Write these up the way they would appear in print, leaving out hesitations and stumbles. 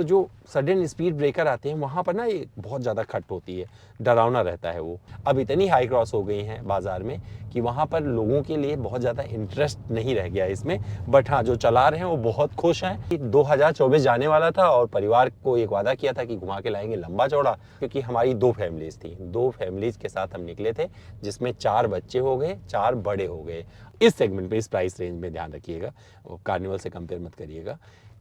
तो जो sudden speed breaker आते हैं वहाँ पर ना ये बहुत ज़्यादा खट होती है, डरावना रहता है वो। अब इतनी हाई क्रॉस हो गई हैं बाज़ार में कि वहाँ पर लोगों के लिए बहुत ज़्यादा इंटरेस्ट नहीं रह गया इसमें। बट हाँ, जो चला रहे हैं वो बहुत खुश हैं। 2024 जाने वाला था और परिवार को एक वादा किया था कि घुमा के लाएंगे लंबा चौड़ा, क्योंकि हमारी 2 फैमिलीज थी। 2 फैमिलीज के साथ हम निकले थे, जिसमें 4 बच्चे हो गए, 4 बड़े हो गए। इस सेगमेंट में, इस प्राइस रेंज में ध्यान रखिएगा, कार्निवल से कंपेयर मत करिएगा,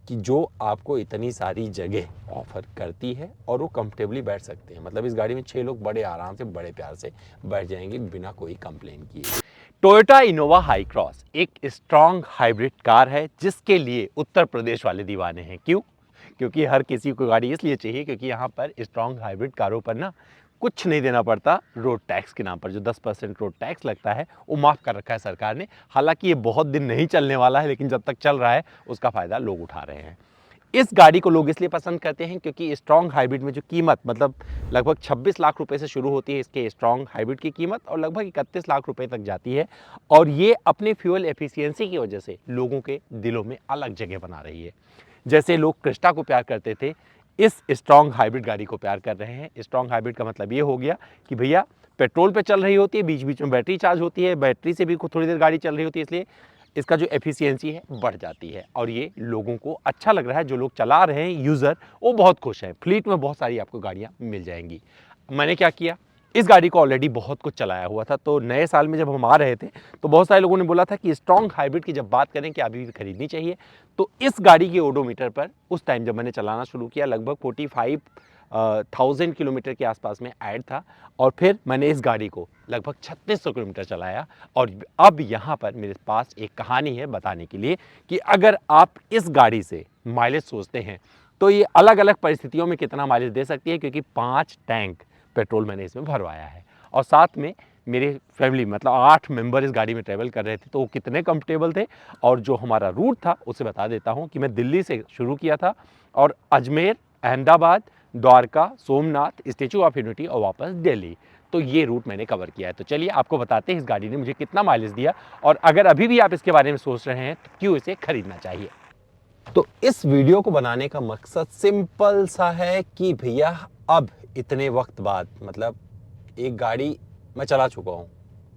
कि जो आपको इतनी सारी जगह ऑफर करती है और वो कंफर्टेबली बैठ सकते हैं। मतलब इस गाड़ी में 6 लोग बड़े आराम से, बड़े प्यार से बैठ जाएंगे बिना कोई कंप्लेन किए। टोयोटा इनोवा हाई क्रॉस एक स्ट्रॉन्ग हाइब्रिड कार है जिसके लिए उत्तर प्रदेश वाले दीवाने हैं। क्यों? क्योंकि हर किसी को गाड़ी इसलिए चाहिए क्योंकि यहाँ पर स्ट्रॉन्ग हाइब्रिड कारों पर ना कुछ नहीं देना पड़ता रोड टैक्स के नाम पर। जो 10% रोड टैक्स लगता है वो माफ़ कर रखा है सरकार ने। हालांकि ये बहुत दिन नहीं चलने वाला है, लेकिन जब तक चल रहा है उसका फ़ायदा लोग उठा रहे हैं। इस गाड़ी को लोग इसलिए पसंद करते हैं क्योंकि स्ट्रॉन्ग हाइब्रिड में जो कीमत, मतलब लगभग 26 लाख रुपए से शुरू होती है इसके स्ट्रॉन्ग हाइब्रिड की कीमत, और लगभग 31 लाख रुपए तक जाती है। और ये अपने फ्यूल एफिशिएंसी की वजह से लोगों के दिलों में अलग जगह बना रही है। जैसे लोग क्रिस्टा को प्यार करते थे, इस स्ट्रॉन्ग हाइब्रिड गाड़ी को प्यार कर रहे हैं। स्ट्रॉन्ग हाइब्रिड का मतलब ये हो गया कि भैया पेट्रोल पे चल रही होती है, बीच बीच में बैटरी चार्ज होती है, बैटरी से भी थोड़ी देर गाड़ी चल रही होती है, इसलिए इसका जो एफिशिएंसी है बढ़ जाती है। और ये लोगों को अच्छा लग रहा है। जो लोग चला रहे हैं, यूज़र, वो बहुत खुश हैं। फ्लीट में बहुत सारी आपको गाड़ियाँ मिल जाएंगी। मैंने क्या किया, इस गाड़ी को ऑलरेडी बहुत कुछ चलाया हुआ था, तो नए साल में जब हम आ रहे थे तो बहुत सारे लोगों ने बोला था कि स्ट्रॉन्ग हाइब्रिड की जब बात करें कि अभी भी खरीदनी चाहिए, तो इस गाड़ी के ओडोमीटर पर उस टाइम जब मैंने चलाना शुरू किया लगभग 45,000 किलोमीटर के आसपास में ऐड था। और फिर मैंने इस गाड़ी को लगभग 3600 किलोमीटर चलाया। और अब यहाँ पर मेरे पास एक कहानी है बताने के लिए कि अगर आप इस गाड़ी से माइलेज सोचते हैं तो ये अलग अलग परिस्थितियों में कितना माइलेज दे सकती है, क्योंकि 5 टैंक पेट्रोल मैंने इसमें भरवाया है। और साथ में मेरे फैमिली, मतलब 8 मेंबर इस गाड़ी में ट्रैवल कर रहे थे, तो वो कितने कंफर्टेबल थे। और जो हमारा रूट था उसे बता देता हूँ कि मैं दिल्ली से शुरू किया था और Ajmer, Ahmedabad, Dwarka, Somnath, statue of unity और वापस दिल्ली। तो ये रूट मैंने कवर किया है। तो चलिए आपको बताते हैं इस गाड़ी ने मुझे कितना माइलेज दिया, और अगर अभी भी आप इसके बारे में सोच रहे हैं तो क्यों इसे खरीदना चाहिए। तो इस वीडियो को बनाने का मकसद सिंपल सा है कि भैया अब इतने वक्त बाद, मतलब एक गाड़ी मैं चला चुका हूँ।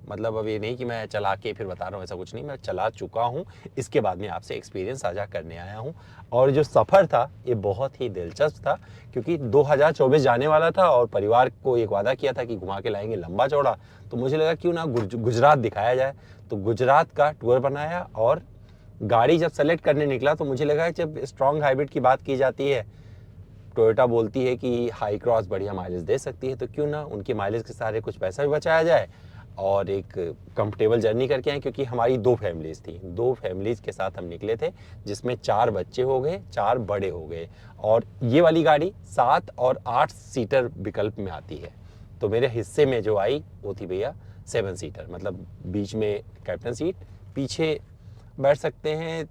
मतलब अब ये नहीं कि मैं चला के फिर बता रहा हूँ, ऐसा कुछ नहीं, मैं चला चुका हूँ। इसके बाद में आपसे एक्सपीरियंस साझा करने आया हूँ। और जो सफ़र था ये बहुत ही दिलचस्प था, क्योंकि 2024 जाने वाला था और परिवार को एक वादा किया था कि घुमा के लाएंगे लंबा चौड़ा। तो मुझे लगा क्यों ना गुजरात दिखाया जाए। तो गुजरात का टूर बनाया, और गाड़ी जब सेलेक्ट करने निकला तो मुझे लगा जब स्ट्रॉन्ग हाइब्रिड की बात की जाती है, टोयोटा बोलती है कि हाई क्रॉस बढ़िया माइलेज दे सकती है, तो क्यों ना उनके माइलेज के सारे कुछ पैसा भी बचाया जाए और एक कंफर्टेबल जर्नी करके आए। क्योंकि हमारी 2 फैमिलीज थी, 2 फैमिलीज के साथ हम निकले थे, जिसमें 4 बच्चे हो गए, 4 बड़े हो गए। और ये वाली गाड़ी 7 और 8 सीटर विकल्प में आती है। तो मेरे हिस्से में जो आई वो थी भैया 7 सीटर, मतलब बीच में कैप्टन सीट, पीछे बैठ सकते हैं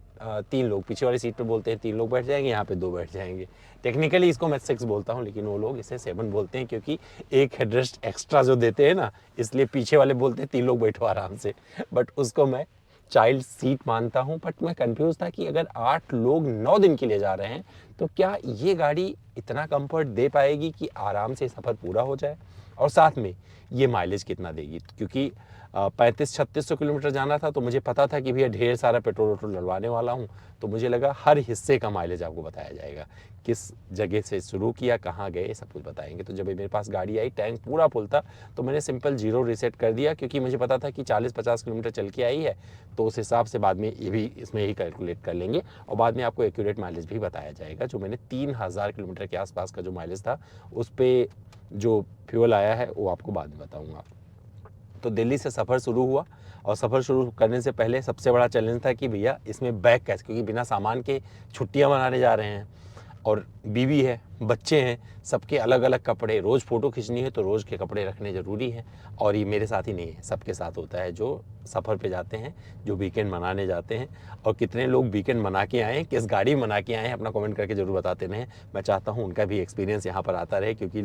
3 लोग। पीछे वाली सीट पे बोलते हैं 3 लोग बैठ जाएंगे, यहाँ पे 2 बैठ जाएंगे। टेक्निकली इसको मैं 6 बोलता हूँ, लेकिन वो लोग इसे 7 बोलते हैं, क्योंकि एक हेडरेस्ट एक्स्ट्रा जो देते हैं ना, इसलिए पीछे वाले बोलते हैं 3 लोग बैठो आराम से। बट उसको मैं चाइल्ड सीट मानता हूँ। बट मैं कंफ्यूज था कि अगर 8 लोग 9 दिन के लिए जा रहे हैं तो क्या ये गाड़ी इतना कंफर्ट दे पाएगी कि आराम से सफ़र पूरा हो जाए, और साथ में ये माइलेज कितना देगी। क्योंकि 3500-3600 किलोमीटर जाना था, तो मुझे पता था कि भैया ढेर सारा पेट्रोल वेट्रोल डलवाने वाला हूँ। तो मुझे लगा हर हिस्से का माइलेज आपको बताया जाएगा, किस जगह से शुरू किया, कहाँ गए, सब कुछ बताएंगे। तो जब मेरे पास गाड़ी आई, टैंक पूरा फुल था, तो मैंने सिंपल जीरो रीसेट कर दिया, क्योंकि मुझे पता था कि 40-50 किलोमीटर चल के आई है। तो उस हिसाब से बाद में ये भी इसमें ही कैलकुलेट कर लेंगे, और बाद में आपको एक्यूरेट माइलेज भी बताया जाएगा। जो मैंने 3000 किलोमीटर के आसपास का जो माइलेज था, उस पर जो फ्यूल आया है वो आपको बाद में बताऊँगा। तो दिल्ली से सफ़र शुरू हुआ, और सफ़र शुरू करने से पहले सबसे बड़ा चैलेंज था कि भैया इसमें बैग कैसे, क्योंकि बिना सामान के छुट्टियां मनाने जा रहे हैं, और बीवी है, बच्चे हैं, सबके अलग अलग कपड़े, रोज़ फ़ोटो खींचनी है तो रोज़ के कपड़े रखने ज़रूरी हैं। और ये मेरे साथ ही नहीं है, सबके साथ होता है जो सफ़र पे जाते हैं, जो वीकेंड मनाने जाते हैं। और कितने लोग वीकेंड मना के आए हैं, किस गाड़ी मना के आए हैं, अपना कमेंट करके ज़रूर बताते रहें। मैं चाहता हूँ उनका भी एक्सपीरियंस यहाँ पर आता रहे, क्योंकि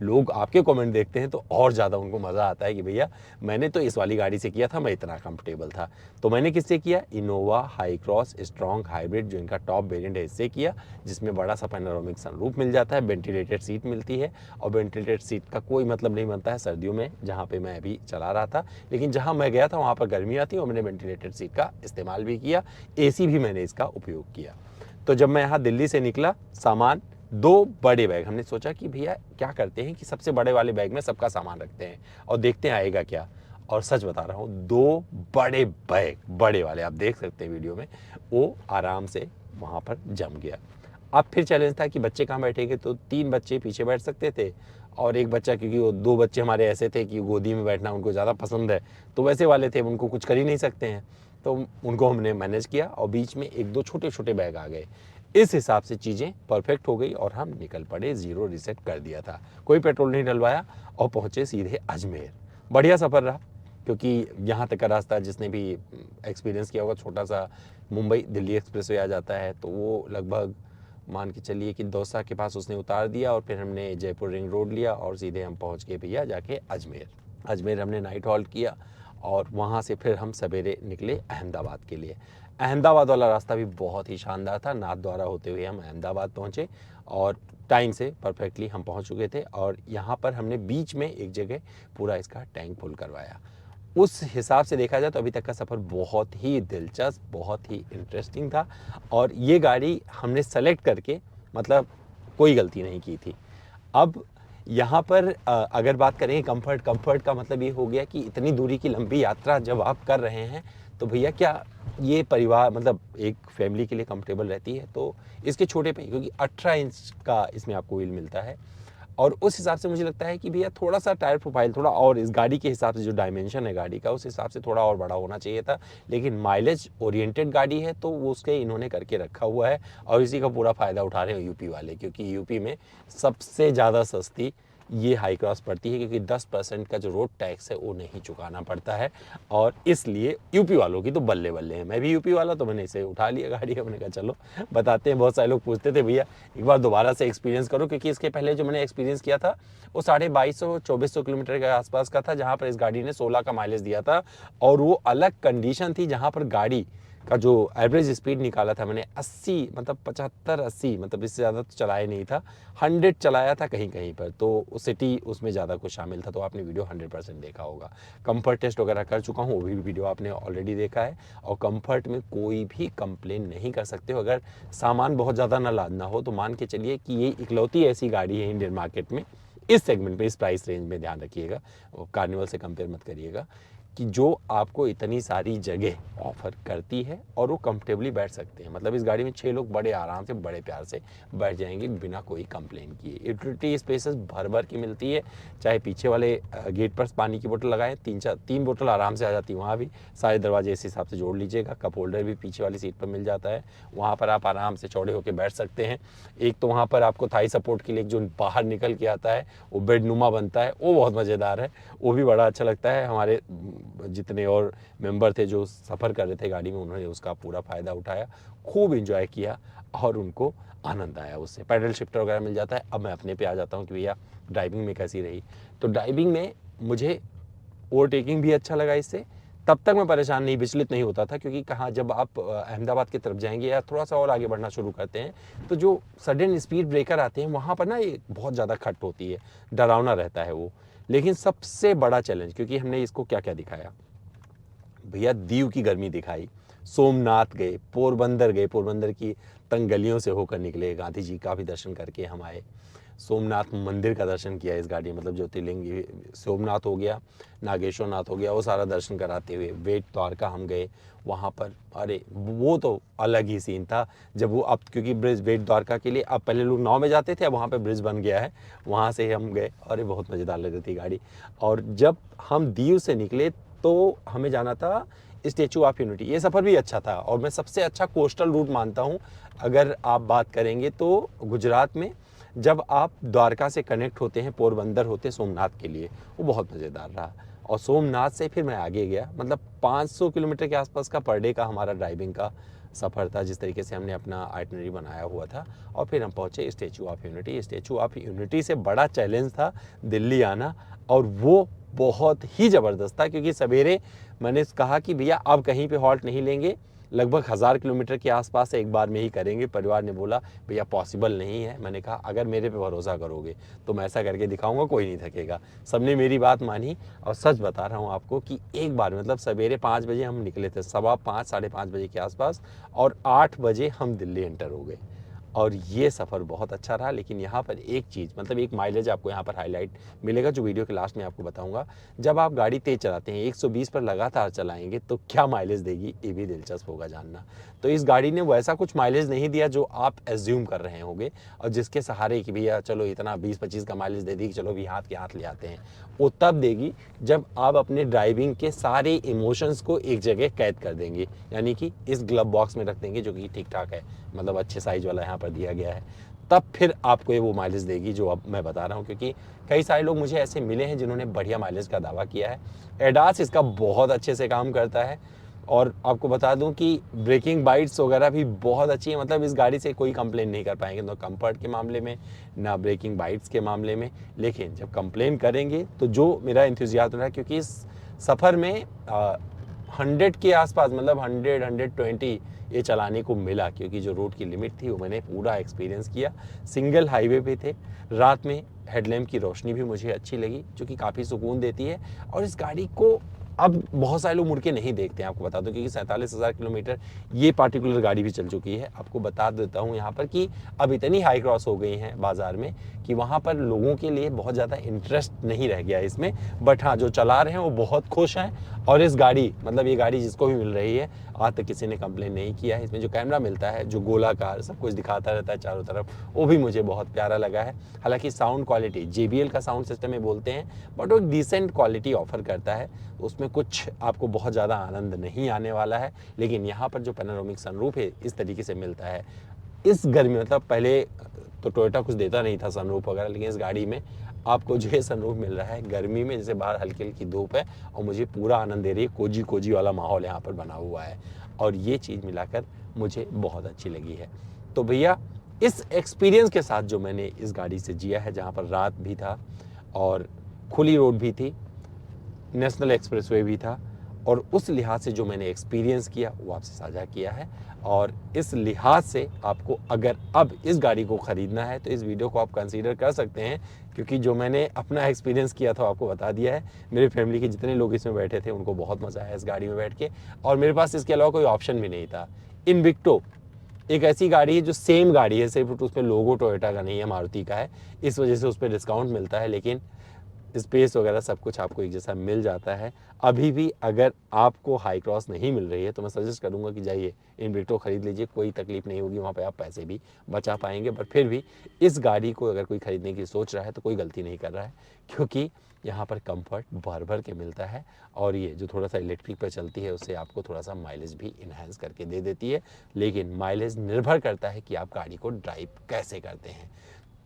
लोग आपके कमेंट देखते हैं तो और ज़्यादा उनको मज़ा आता है कि भैया मैंने तो इस वाली गाड़ी से किया था, मैं इतना कंफर्टेबल था। तो मैंने किससे किया, Innova high cross strong hybrid, जो इनका टॉप वेरिएंट है, इससे किया, जिसमें बड़ा सा पैनोरामा पैनोरामिक सनरूफ मिल जाता है, वेंटिलेटेड सीट मिलती है। और वेंटिलेटेड सीट का कोई मतलब नहीं बनता है सर्दियों में, जहाँ पे मैं अभी चला रहा था। लेकिन जहाँ मैं गया था वहाँ पर गर्मियाँ थी और मैंने वेंटिलेटेड सीट का इस्तेमाल भी किया, AC भी मैंने इसका उपयोग किया। तो जब मैं यहाँ दिल्ली से निकला, सामान 2 बड़े बैग, हमने सोचा कि भैया क्या करते हैं कि सबसे बड़े वाले बैग में सबका सामान रखते हैं और देखते हैं आएगा क्या। और सच बता रहा हूँ, 2 बड़े बैग, बड़े वाले, आप देख सकते हैं वीडियो में, वो आराम से वहाँ पर जम गया। अब फिर चैलेंज था कि बच्चे कहाँ बैठेंगे, तो 3 बच्चे पीछे बैठ सकते थे और एक बच्चा, क्योंकि वो 2 बच्चे हमारे ऐसे थे कि गोदी में बैठना उनको ज़्यादा पसंद है, तो वैसे वाले थे, उनको कुछ कर ही नहीं सकते हैं, तो उनको हमने मैनेज किया और बीच में 1-2 छोटे-छोटे बैग आ गए। इस हिसाब से चीज़ें परफेक्ट हो गई और हम निकल पड़े, ज़ीरो रीसेट कर दिया था, कोई पेट्रोल नहीं डलवाया और पहुँचे सीधे अजमेर। बढ़िया सफ़र रहा, क्योंकि यहाँ तक का रास्ता जिसने भी एक्सपीरियंस किया होगा, छोटा सा मुंबई दिल्ली एक्सप्रेसवे आ जाता है, तो वो लगभग मान के चलिए कि दौसा के पास उसने उतार दिया और फिर हमने जयपुर रिंग रोड लिया और सीधे हम पहुँच गए भैया जाके अजमेर। अजमेर हमने नाइट हॉल्ट किया और वहाँ से फिर हम सवेरे निकले अहमदाबाद के लिए। अहमदाबाद वाला रास्ता भी बहुत ही शानदार था, नाथद्वारा होते हुए हम अहमदाबाद पहुँचे और टाइम से परफेक्टली हम पहुँच चुके थे। और यहाँ पर हमने बीच में एक जगह पूरा इसका टैंक फुल करवाया। उस हिसाब से देखा जाए तो अभी तक का सफ़र बहुत ही दिलचस्प, बहुत ही इंटरेस्टिंग था और ये गाड़ी हमने सेलेक्ट करके मतलब कोई गलती नहीं की थी। अब यहाँ पर अगर बात करें कंफर्ट का मतलब ये हो गया कि इतनी दूरी की लंबी यात्रा जब आप कर रहे हैं, तो भैया क्या ये परिवार मतलब एक फैमिली के लिए कंफर्टेबल रहती है, तो इसके छोटे पे, क्योंकि 18 इंच का इसमें आपको व्हील मिलता है और उस हिसाब से मुझे लगता है कि भैया थोड़ा सा टायर प्रोफाइल थोड़ा और इस गाड़ी के हिसाब से, जो डायमेंशन है गाड़ी का, उस हिसाब से थोड़ा और बड़ा होना चाहिए था। लेकिन माइलेज ओरिएंटेड गाड़ी है तो वो उसके इन्होंने करके रखा हुआ है और इसी का पूरा फ़ायदा उठा रहे हैं यूपी वाले, क्योंकि यूपी में सबसे ज़्यादा सस्ती ये हाई क्रॉस पड़ती है, क्योंकि 10% का जो रोड टैक्स है वो नहीं चुकाना पड़ता है और इसलिए यूपी वालों की तो बल्ले बल्ले है। मैं भी यूपी वाला, तो मैंने इसे उठा लिया गाड़ी, मैंने कहा चलो बताते हैं। बहुत सारे लोग पूछते थे भैया एक बार दोबारा से एक्सपीरियंस करो, क्योंकि इसके पहले जो मैंने एक्सपीरियंस किया था वो 2250-2400 किलोमीटर के आसपास का था, जहाँ पर इस गाड़ी ने 16 का माइलेज दिया था और वो अलग कंडीशन थी, जहाँ पर गाड़ी का जो एवरेज स्पीड निकाला था मैंने 80 मतलब 75-80 मतलब इससे ज़्यादा तो चलाया नहीं था, 100 चलाया था कहीं कहीं पर, तो सिटी उसमें ज़्यादा कुछ शामिल था, तो आपने वीडियो 100% देखा होगा। कंफर्ट टेस्ट वगैरह कर चुका हूँ, वो भी वीडियो आपने ऑलरेडी देखा है और कंफर्ट में कोई भी कंप्लेन नहीं कर सकते हो। अगर सामान बहुत ज़्यादा ना लादना हो तो मान के चलिए कि ये इकलौती ऐसी गाड़ी है इंडियन मार्केट में, इस सेगमेंट में, इस प्राइस रेंज में, ध्यान रखिएगा, कार्निवल से कंपेयर मत करिएगा, कि जो आपको इतनी सारी जगह ऑफर करती है और वो कंफर्टेबली बैठ सकते हैं। मतलब इस गाड़ी में 6 लोग बड़े आराम से, बड़े प्यार से बैठ जाएंगे बिना कोई कंप्लेन किए। यूटिलिटी स्पेसेस भर भर की मिलती है, चाहे पीछे वाले गेट पर पानी की बोतल लगाएं, 3 बोतल आराम से आ जाती है, वहाँ भी सारे दरवाजे इस हिसाब से जोड़ लीजिएगा। कप होल्डर भी पीछे वाली सीट पर मिल जाता है, वहाँ पर आप आराम से चौड़े होकर बैठ सकते हैं। एक तो वहाँ पर आपको थाई सपोर्ट के लिए जो बाहर निकल के आता है वो बेड नुमा बनता है, वो बहुत मज़ेदार है, वो भी बड़ा अच्छा लगता है। हमारे जितने और मेंबर थे जो सफ़र कर रहे थे गाड़ी में, उन्होंने उसका पूरा फ़ायदा उठाया, खूब एंजॉय किया और उनको आनंद आया उससे। पैडल शिफ्टर वगैरह मिल जाता है। अब मैं अपने पे आ जाता हूँ कि भैया ड्राइविंग में कैसी रही। तो ड्राइविंग में मुझे ओवरटेकिंग भी अच्छा लगा इससे। तब तक मैं परेशान नहीं, विचलित नहीं होता था, क्योंकि कहाँ जब आप अहमदाबाद की तरफ जाएंगे या थोड़ा सा और आगे बढ़ना शुरू करते हैं तो जो सडन स्पीड ब्रेकर आते हैं वहाँ पर ना ये बहुत ज़्यादा खट होती है, डरावना रहता है वो। लेकिन सबसे बड़ा चैलेंज, क्योंकि हमने इसको क्या क्या दिखाया भैया, दीव की गर्मी दिखाई, सोमनाथ गए, पोरबंदर गए, पोरबंदर की तंग गलियों से होकर निकले, गांधी जी का भी दर्शन करके हम आए, सोमनाथ मंदिर का दर्शन किया इस गाड़ी, मतलब ज्योतिर्लिंग सोमनाथ हो गया, नागेश्वर नाथ हो गया, वो सारा दर्शन कराते हुए बेट द्वारका हम गए। वहाँ पर अरे वो तो अलग ही सीन था जब वो, अब क्योंकि ब्रिज बेट द्वारका के लिए अब पहले लोग नाव में जाते थे, अब वहाँ पे ब्रिज बन गया है, वहाँ से हम गए। अरे बहुत मज़ेदार लग रही थी गाड़ी। और जब हम दीव से निकले तो हमें जाना था स्टेचू ऑफ यूनिटी। ये सफ़र भी अच्छा था और मैं सबसे अच्छा कोस्टल रूट मानता हूँ अगर आप बात करेंगे तो गुजरात में, जब आप द्वारका से कनेक्ट होते हैं पोरबंदर होते सोमनाथ के लिए, वो बहुत मज़ेदार रहा। और सोमनाथ से फिर मैं आगे गया, मतलब 500 किलोमीटर के आसपास का पर डे का हमारा ड्राइविंग का सफ़र था, जिस तरीके से हमने अपना आइटनरी बनाया हुआ था। और फिर हम पहुँचे statue of unity. Statue of unity से बड़ा चैलेंज था दिल्ली आना, और वो बहुत ही ज़बरदस्त था, क्योंकि सवेरे मैंने कहा कि भैया अब कहीं पे हॉल्ट नहीं लेंगे, लगभग 1000 किलोमीटर के आसपास एक बार में ही करेंगे। परिवार ने बोला भैया पॉसिबल नहीं है। मैंने कहा अगर मेरे पे भरोसा करोगे तो मैं ऐसा करके दिखाऊंगा, कोई नहीं थकेगा। सबने मेरी बात मानी और सच बता रहा हूँ आपको कि एक बार मतलब सवेरे 5 बजे हम निकले थे, 5:15 5:30 बजे के आसपास, और 8 बजे हम दिल्ली एंटर हो गए। और ये सफ़र बहुत अच्छा रहा। लेकिन यहाँ पर एक चीज़, मतलब एक माइलेज आपको यहाँ पर हाईलाइट मिलेगा जो वीडियो के लास्ट में आपको बताऊंगा। जब आप गाड़ी तेज़ चलाते हैं 120 पर लगातार चलाएंगे तो क्या माइलेज देगी, ये भी दिलचस्प होगा जानना। तो इस गाड़ी ने वैसा कुछ माइलेज नहीं दिया जो आप एज्यूम कर रहे होंगे और जिसके सहारे कि भैया चलो इतना 20-25 का माइलेज दे दी, चलो भी हाथ के हाथ ले आते हैं। वो तब देगी जब आप अपने ड्राइविंग के सारे इमोशंस को एक जगह कैद कर देंगे, यानी कि इस ग्लव बॉक्स में रख देंगे जो कि ठीक ठाक है, मतलब अच्छे साइज वाला यहाँ पर दिया गया है। तब फिर आपको ये वो माइलेज देगी जो अब मैं बता रहा हूँ, क्योंकि कई सारे लोग मुझे ऐसे मिले हैं जिन्होंने बढ़िया माइलेज का दावा किया है। एडास इसका बहुत अच्छे से काम करता है और आपको बता दूं कि ब्रेकिंग बाइट्स वगैरह भी बहुत अच्छी है। मतलब इस गाड़ी से कोई कंप्लेन नहीं कर पाएंगे, ना कंफर्ट के मामले में ना ब्रेकिंग बाइट्स के मामले में। लेकिन जब कंप्लेन करेंगे तो जो मेरा इंतज़ार रहा, क्योंकि इस सफ़र में 100 के आसपास, मतलब 100-120 ये चलाने को मिला, क्योंकि जो रोड की लिमिट थी वो मैंने पूरा एक्सपीरियंस किया। सिंगल हाईवे पे थे, रात में हेडलैम्प की रोशनी भी मुझे अच्छी लगी जो कि काफ़ी सुकून देती है। और इस गाड़ी को अब बहुत सारे लोग मुड़ के नहीं देखते हैं, आपको बता दूं, क्योंकि 47,000 किलोमीटर ये पार्टिकुलर गाड़ी भी चल चुकी है। आपको बता देता हूं यहाँ पर कि अब इतनी हाई क्रॉस हो गई हैं बाज़ार में कि वहाँ पर लोगों के लिए बहुत ज़्यादा इंटरेस्ट नहीं रह गया इसमें। बट हाँ, जो चला रहे हैं वो बहुत खुश हैं। और इस गाड़ी, मतलब ये गाड़ी जिसको भी मिल रही है, आज तक किसी ने कंप्लेन नहीं किया है। इसमें जो कैमरा मिलता है, जो गोलाकार सब कुछ दिखाता रहता है चारों तरफ, वो भी मुझे बहुत प्यारा लगा है। हालांकि साउंड क्वालिटी JBL का साउंड सिस्टम में बोलते हैं, बट वो एक डिसेंट क्वालिटी ऑफर करता है। उसमें कुछ आपको बहुत ज़्यादा आनंद नहीं आने वाला है। लेकिन यहाँ पर जो पैनोरामिक सनरूफ है इस तरीके से मिलता है इस गर्मी, मतलब पहले तो टोयोटा कुछ देता नहीं था सनरूफ वगैरह, लेकिन इस गाड़ी में आपको जो है सनरूफ मिल रहा है गर्मी में, जैसे बाहर हल्की हल्की धूप है और मुझे पूरा आनंद दे रही है। कोजी कोजी वाला माहौल यहाँ पर बना हुआ है और ये चीज़ मिलाकर मुझे बहुत अच्छी लगी है। तो भैया इस एक्सपीरियंस के साथ जो मैंने इस गाड़ी से जिया है, जहाँ पर रात भी था और खुली रोड भी थी, नेशनल एक्सप्रेसवे भी था, और उस लिहाज से जो मैंने एक्सपीरियंस किया वो आपसे साझा किया है। और इस लिहाज से आपको अगर अब इस गाड़ी को ख़रीदना है तो इस वीडियो को आप कंसीडर कर सकते हैं, क्योंकि जो मैंने अपना एक्सपीरियंस किया था आपको बता दिया है। मेरे फैमिली के जितने लोग इसमें बैठे थे उनको बहुत मज़ा आया इस गाड़ी में बैठ के, और मेरे पास इसके अलावा कोई ऑप्शन भी नहीं था। इनविक्टो एक ऐसी गाड़ी है जो सेम गाड़ी है, सिर्फ उसमें लोगो टोयोटा का नहीं है, मारुति का है, इस वजह से उस पर डिस्काउंट मिलता है, लेकिन स्पेस वगैरह सब कुछ आपको एक जैसा मिल जाता है। अभी भी अगर आपको हाई क्रॉस नहीं मिल रही है तो मैं सजेस्ट करूंगा कि जाइए इनविक्टो खरीद लीजिए, कोई तकलीफ नहीं होगी, वहाँ पे आप पैसे भी बचा पाएंगे। पर फिर भी इस गाड़ी को अगर कोई खरीदने की सोच रहा है तो कोई गलती नहीं कर रहा है, क्योंकि यहाँ पर कंफर्ट भर भर के मिलता है और ये जो थोड़ा सा इलेक्ट्रिक पर चलती है उससे आपको थोड़ा सा माइलेज भी इन्हांस करके दे देती है। लेकिन माइलेज निर्भर करता है कि आप गाड़ी को ड्राइव कैसे करते हैं।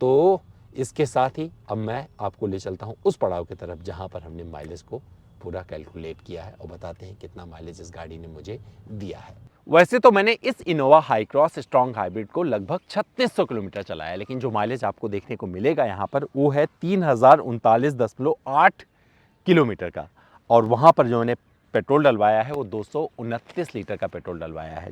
तो इसके साथ ही अब मैं आपको ले चलता हूं उस पड़ाव की तरफ जहां पर हमने माइलेज को पूरा कैलकुलेट किया है और बताते हैं कितना माइलेज इस गाड़ी ने मुझे दिया है। वैसे तो मैंने इस Innova high cross strong hybrid को लगभग 3600 किलोमीटर चलाया, लेकिन जो माइलेज आपको देखने को मिलेगा यहाँ पर वो है 3039.8 किलोमीटर का। और वहाँ पर जो मैंने पेट्रोल डलवाया है वो 229 लीटर का पेट्रोल डलवाया है।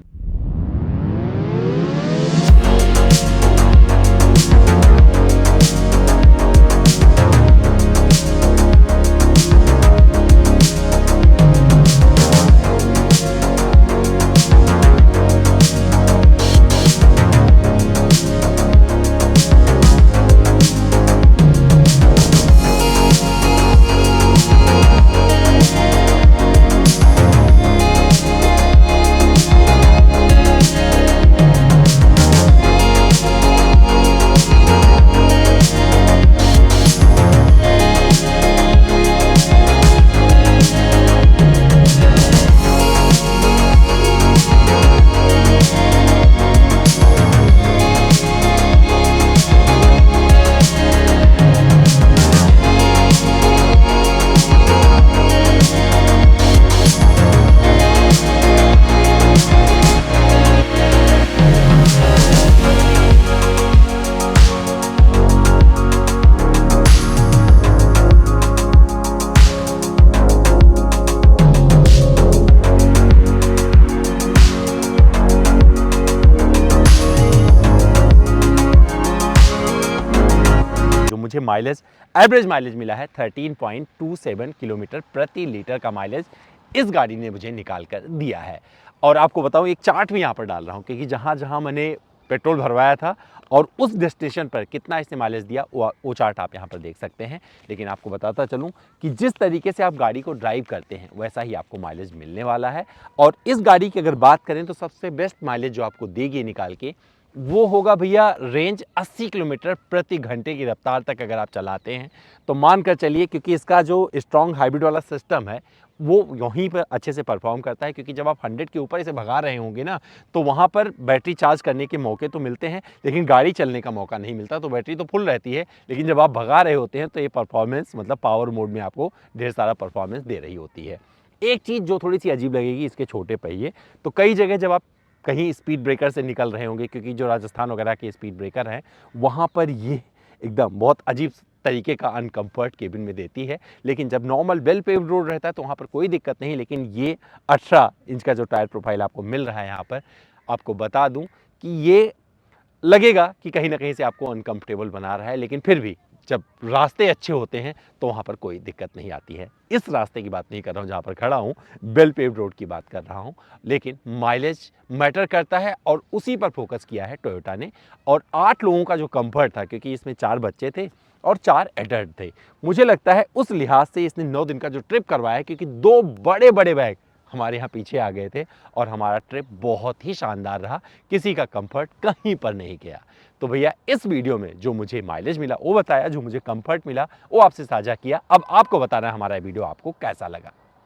मुझे माइलेज, एवरेज माइलेज मिला है 13.27 किलोमीटर प्रति लीटर का माइलेज इस गाड़ी ने मुझे निकाल कर दिया है। और आपको बताऊं, एक चार्ट भी यहाँ पर डाल रहा हूँ, क्योंकि जहाँ जहाँ मैंने पेट्रोल भरवाया था और उस डेस्टिनेशन पर कितना इसने माइलेज दिया वो चार्ट आप यहाँ पर देख सकते हैं। लेकिन आपको बताता चलूँ कि जिस तरीके से आप गाड़ी को ड्राइव करते हैं वैसा ही आपको माइलेज मिलने वाला है। और इस गाड़ी की अगर बात करें तो सबसे बेस्ट माइलेज जो आपको देगी निकाल के वो होगा भैया रेंज 80 किलोमीटर प्रति घंटे की रफ्तार तक अगर आप चलाते हैं तो मान कर चलिए, क्योंकि इसका जो स्ट्रॉन्ग हाइब्रिड वाला सिस्टम है वो यहीं पर अच्छे से परफॉर्म करता है। क्योंकि जब आप 100 के ऊपर इसे भगा रहे होंगे ना, तो वहाँ पर बैटरी चार्ज करने के मौके तो मिलते हैं लेकिन गाड़ी चलने का मौका नहीं मिलता। तो बैटरी तो फुल रहती है, लेकिन जब आप भगा रहे होते हैं तो ये परफॉर्मेंस मतलब पावर मोड में आपको ढेर सारा परफॉर्मेंस दे रही होती है। एक चीज़ जो थोड़ी सी अजीब लगेगी इसके छोटे पहिए, तो कई जगह जब आप कहीं स्पीड ब्रेकर से निकल रहे होंगे, क्योंकि जो राजस्थान वगैरह के स्पीड ब्रेकर हैं वहाँ पर ये एकदम बहुत अजीब तरीके का अनकम्फर्ट केबिन में देती है। लेकिन जब नॉर्मल वेल पेव्ड रोड रहता है तो वहाँ पर कोई दिक्कत नहीं। लेकिन ये 18 इंच का जो टायर प्रोफाइल आपको मिल रहा है यहाँ पर, आपको बता दूँ कि ये लगेगा कि कहीं ना कहीं से आपको अनकंफर्टेबल बना रहा है, लेकिन फिर भी जब रास्ते अच्छे होते हैं तो वहाँ पर कोई दिक्कत नहीं आती है। इस रास्ते की बात नहीं कर रहा हूँ जहाँ पर खड़ा हूँ, वेल पेव्ड रोड की बात कर रहा हूँ। लेकिन माइलेज मैटर करता है और उसी पर फोकस किया है टोयोटा ने। और 8 लोगों का जो कंफर्ट था, क्योंकि इसमें 4 बच्चे थे और 4 एडल्ट थे, मुझे लगता है उस लिहाज से इसने 9 दिन का जो ट्रिप करवाया है, क्योंकि 2 बड़े बड़े बैग हमारे यहाँ पीछे आ गए थे और हमारा ट्रिप बहुत ही शानदार रहा, किसी का कंफर्ट कहीं पर नहीं गया। तो भैया इस वीडियो में जो मुझे माइलेज मिला वो बताया, जो मुझे कंफर्ट मिला वो आपसे साझा किया। अब आपको बताना है हमारा वीडियो आपको कैसा लगा।